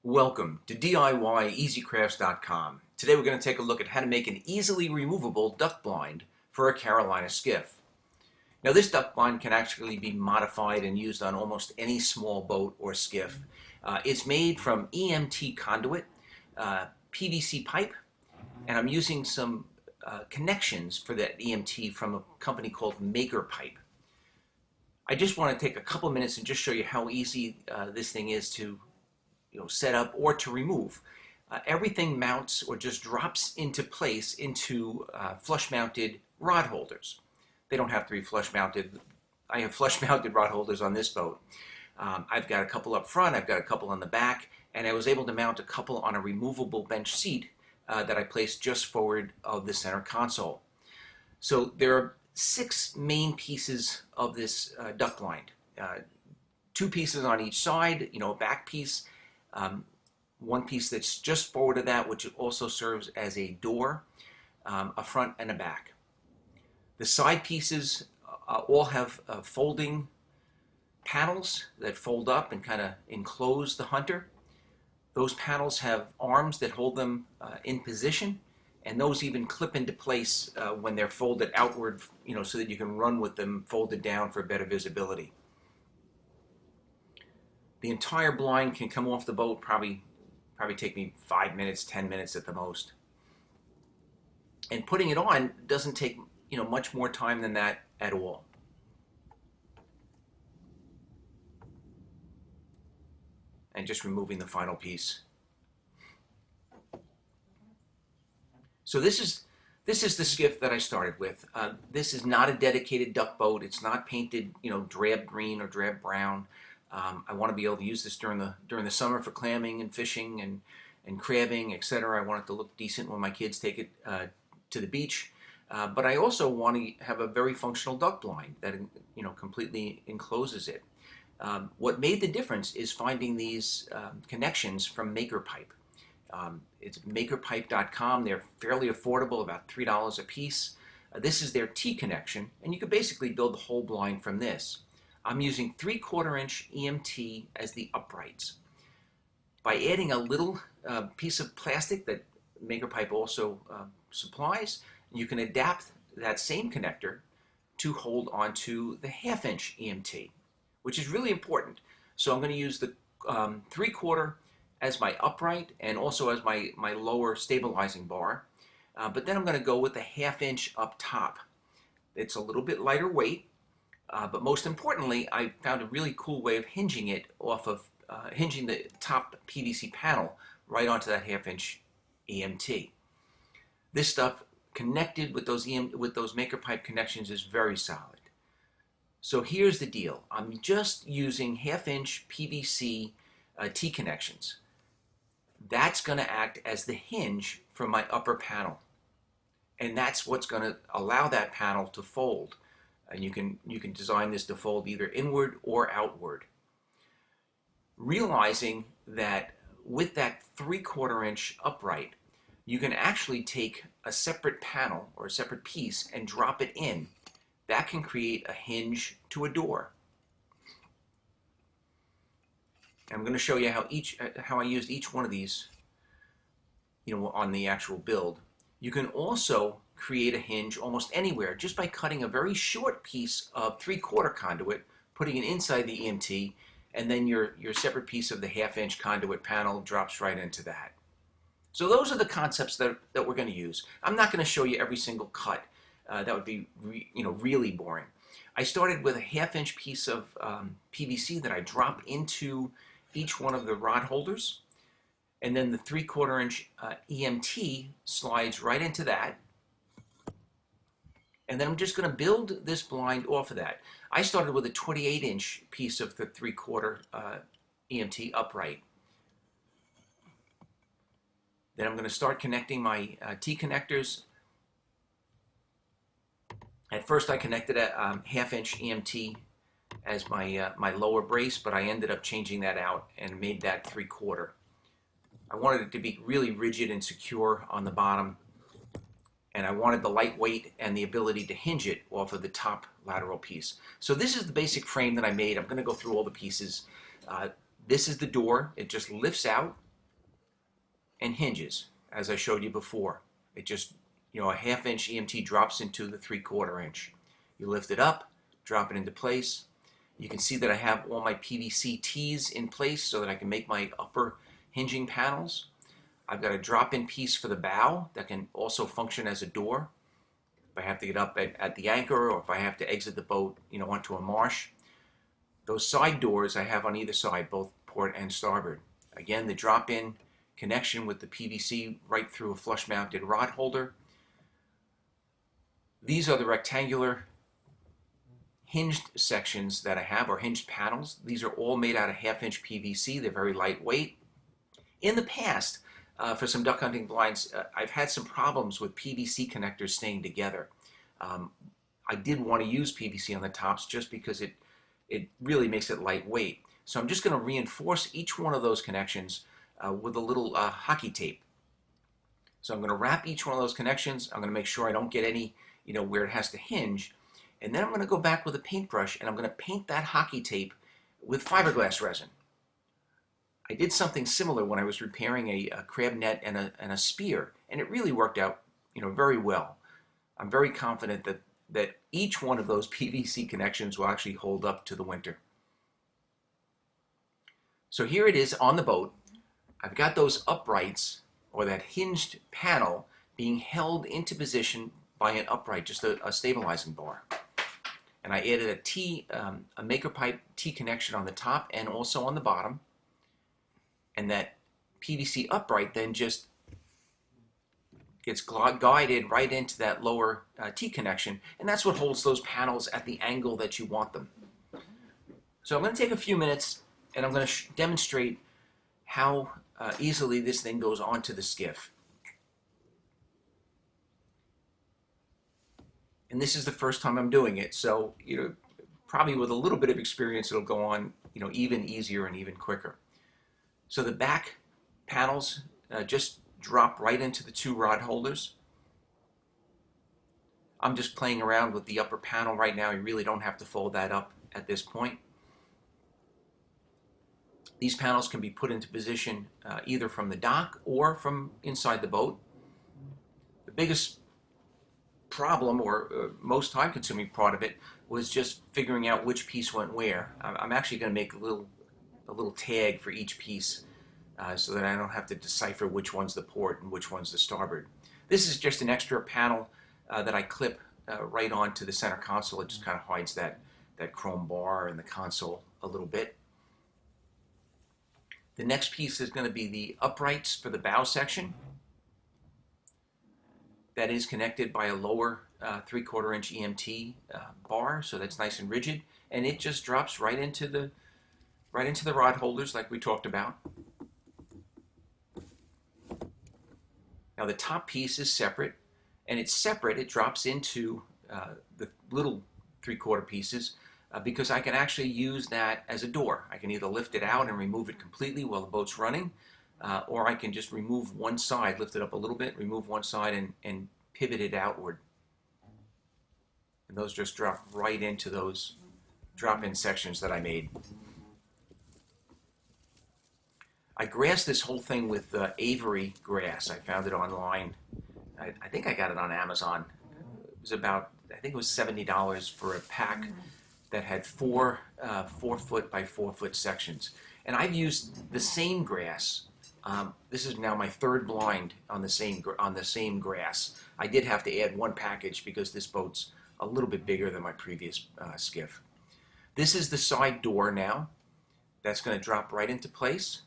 Welcome to DIYEasyCrafts.com. Today we're going to take a look at how to make an easily removable duck blind for a Carolina skiff. Now this duck blind can actually be modified and used on almost any small boat or skiff. It's made from EMT conduit, PVC pipe, and I'm using some connections for that EMT from a company called Maker Pipe. I just want to take a couple minutes and just show you how easy this thing is to set up or to remove. Everything mounts or just drops into place into flush mounted rod holders. They don't have to be flush mounted. I have flush mounted rod holders on this boat. I've got a couple up front, I've got a couple on the back, and I was able to mount a couple on a removable bench seat that I placed just forward of the center console. So there are 6 main pieces of this duck blind. 2 pieces on each side, a back piece, one piece that's just forward of that, which also serves as a door, a front and a back. The side pieces all have folding panels that fold up and kind of enclose the hunter. Those panels have arms that hold them in position, and those even clip into place when they're folded outward, so that you can run with them folded down for better visibility. The entire blind can come off the boat probably take me 5 minutes, 10 minutes at the most. And putting it on doesn't take much more time than that at all. And just removing the final piece. So this is the skiff that I started with. This is not a dedicated duck boat. It's not painted drab green or drab brown. I want to be able to use this during the summer for clamming and fishing and crabbing, etc. I want it to look decent when my kids take it to the beach. But I also want to have a very functional duck blind that completely encloses it. What made the difference is finding these connections from Maker Pipe. It's makerpipe.com. They're fairly affordable, about $3 a piece. This is their T connection, and you can basically build the whole blind from this. I'm using 3/4 inch EMT as the uprights. By adding a little piece of plastic that Maker Pipe also supplies, you can adapt that same connector to hold onto the 1/2 inch EMT, which is really important. So I'm going to use the 3/4 as my upright and also as my lower stabilizing bar. But then I'm going to go with the 1/2 inch up top. It's a little bit lighter weight. But most importantly, I found a really cool way of hinging it off of hinging the top PVC panel right onto that 1/2 inch EMT. This stuff connected with those Maker Pipe connections is very solid. So here's the deal. I'm just using 1/2 inch PVC T connections. That's going to act as the hinge for my upper panel. And that's what's going to allow that panel to fold. And you can design this to fold either inward or outward. Realizing that with that 3/4 inch upright, you can actually take a separate panel or a separate piece and drop it in. That can create a hinge to a door. And I'm going to show you how I used each one of these, on the actual build. You can also create a hinge almost anywhere just by cutting a very short piece of 3/4 conduit, putting it inside the EMT, and then your separate piece of the 1/2 inch conduit panel drops right into that. So those are the concepts that we're going to use. I'm not going to show you every single cut. That would be really boring. I started with a 1/2 inch piece of PVC that I drop into each one of the rod holders, and then the 3/4 inch EMT slides right into that. And then I'm just going to build this blind off of that. I started with a 28 inch piece of the 3/4 EMT upright. Then I'm going to start connecting my T connectors. At first I connected a 1/2 inch EMT as my lower brace, but I ended up changing that out and made that 3/4. I wanted it to be really rigid and secure on the bottom, and I wanted the lightweight and the ability to hinge it off of the top lateral piece. So this is the basic frame that I made. I'm going to go through all the pieces. This is the door. It just lifts out and hinges, as I showed you before. It just, a 1/2 inch EMT drops into the 3/4 inch. You lift it up, drop it into place. You can see that I have all my PVC tees in place so that I can make my upper hinging panels. I've got a drop-in piece for the bow that can also function as a door if I have to get up at the anchor, or if I have to exit the boat, onto a marsh. Those side doors I have on either side, both port and starboard. Again, the drop-in connection with the PVC right through a flush-mounted rod holder. These are the rectangular hinged sections that I have, or hinged panels. These are all made out of 1/2 inch PVC. They're very lightweight. In the past, for some duck hunting blinds, I've had some problems with PVC connectors staying together. I did want to use PVC on the tops just because it really makes it lightweight. So I'm just going to reinforce each one of those connections with a little hockey tape. So I'm going to wrap each one of those connections. I'm going to make sure I don't get any, where it has to hinge. And then I'm going to go back with a paintbrush and I'm going to paint that hockey tape with fiberglass resin. I did something similar when I was repairing a crab net and a spear, and it really worked out, very well. I'm very confident that each one of those PVC connections will actually hold up to the winter. So here it is on the boat. I've got those uprights, or that hinged panel, being held into position by an upright, just a stabilizing bar. And I added a maker pipe T connection on the top and also on the bottom. And that PVC upright then just gets guided right into that lower T connection, and that's what holds those panels at the angle that you want them. So I'm going to take a few minutes and I'm going to demonstrate how easily this thing goes onto the skiff. And this is the first time I'm doing it, so probably with a little bit of experience it'll go on even easier and even quicker. So the back panels just drop right into the 2 rod holders. I'm just playing around with the upper panel right now. You really don't have to fold that up at this point. These panels can be put into position either from the dock or from inside the boat. The biggest problem, or most time-consuming part of it, was just figuring out which piece went where. I'm actually going to make a little tag for each piece so that I don't have to decipher which one's the port and which one's the starboard. This is just an extra panel that I clip right onto the center console. It just kind of hides that chrome bar in the console a little bit. The next piece is going to be the uprights for the bow section. That is connected by a lower 3/4 inch EMT bar, so that's nice and rigid, and it just drops right into the rod holders like we talked about. Now the top piece is separate, and it's separate. It drops into the little 3/4 pieces because I can actually use that as a door. I can either lift it out and remove it completely while the boat's running, or I can just remove one side, lift it up a little bit, remove one side, and pivot it outward. And those just drop right into those drop-in sections that I made. I grassed this whole thing with Avery grass. I found it online. I think I got it on Amazon. It was about, I think it was $70 for a pack that had 4 4-foot by 4-foot sections. And I've used the same grass. This is now my 3rd blind on the same grass. I did have to add 1 package because this boat's a little bit bigger than my previous skiff. This is the side door now. That's going to drop right into place.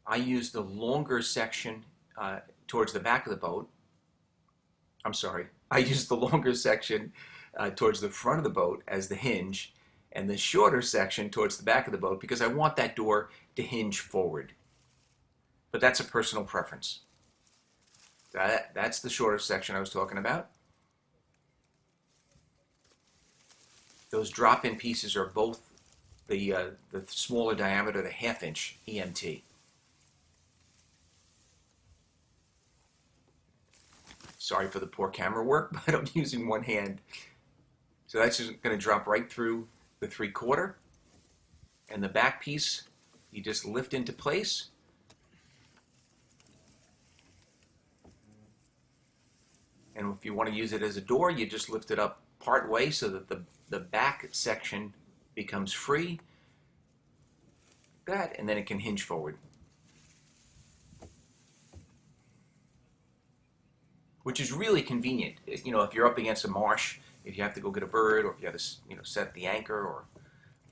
I use the longer section towards the back of the boat. I'm sorry. I use the longer section towards the front of the boat as the hinge, and the shorter section towards the back of the boat because I want that door to hinge forward. But that's a personal preference. That's the shorter section I was talking about. Those drop-in pieces are both the smaller diameter, the 1/2 inch EMT. Sorry for the poor camera work, but I'm using one hand. So that's just going to drop right through the 3/4. And the back piece, you just lift into place. And if you want to use it as a door, you just lift it up part way so that the back section becomes free. That, and then it can hinge forward. Which is really convenient. You know, if you're up against a marsh, if you have to go get a bird, or if you have to, set the anchor or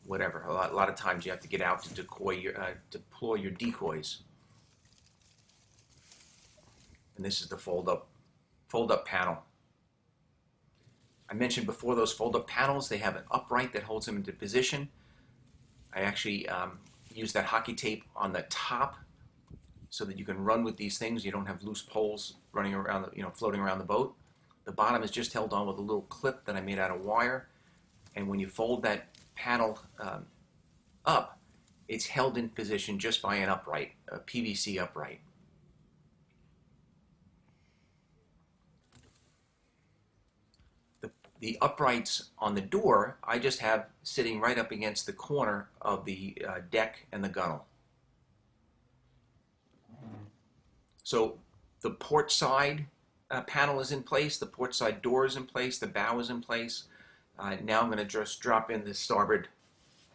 whatever. A lot of times you have to get out to deploy your decoys. And this is the fold up panel. I mentioned before those fold up panels, they have an upright that holds them into position. I actually use that hockey tape on the top so that you can run with these things. You don't have loose poles running around, floating around the boat. The bottom is just held on with a little clip that I made out of wire. And when you fold that panel up, it's held in position just by an upright, a PVC upright. The uprights on the door, I just have sitting right up against the corner of the deck and the gunnel. So the port side panel is in place, the port side door is in place, the bow is in place. Now I'm going to just drop in the starboard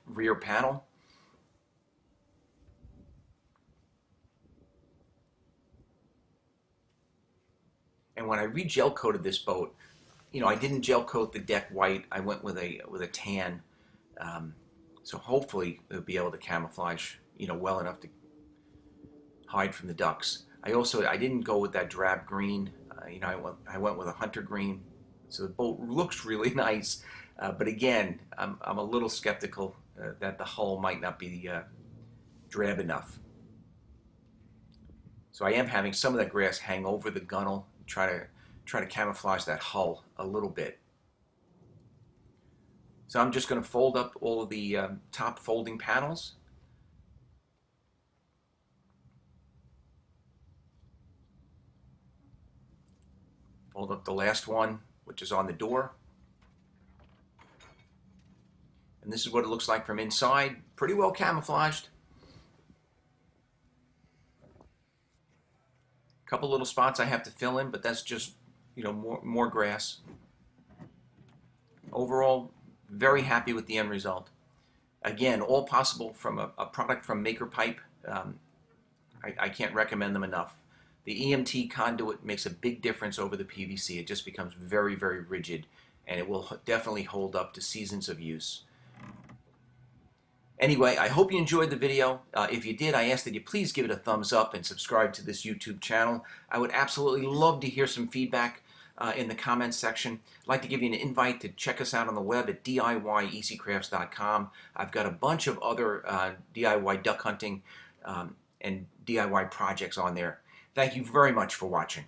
rear panel. And when I re-gel coated this boat, I didn't gel coat the deck white. I went with a tan. So hopefully it'll be able to camouflage, well enough to hide from the ducks. I didn't go with that drab green. I went with a hunter green. So the boat looks really nice. But again, I'm a little skeptical that the hull might not be drab enough. So I am having some of that grass hang over the gunnel, try to camouflage that hull a little bit. So I'm just going to fold up all of the top folding panels. Fold up the last one, which is on the door. And this is what it looks like from inside. Pretty well camouflaged. A couple little spots I have to fill in, but that's just, more grass. Overall, very happy with the end result. Again, all possible from a product from Maker Pipe. I can't recommend them enough. The EMT conduit makes a big difference over the PVC. It just becomes very, very rigid, and it will definitely hold up to seasons of use. Anyway, I hope you enjoyed the video. If you did, I ask that you please give it a thumbs up and subscribe to this YouTube channel. I would absolutely love to hear some feedback in the comments section. I'd like to give you an invite to check us out on the web at DIYEasyCrafts.com. I've got a bunch of other DIY duck hunting and DIY projects on there. Thank you very much for watching.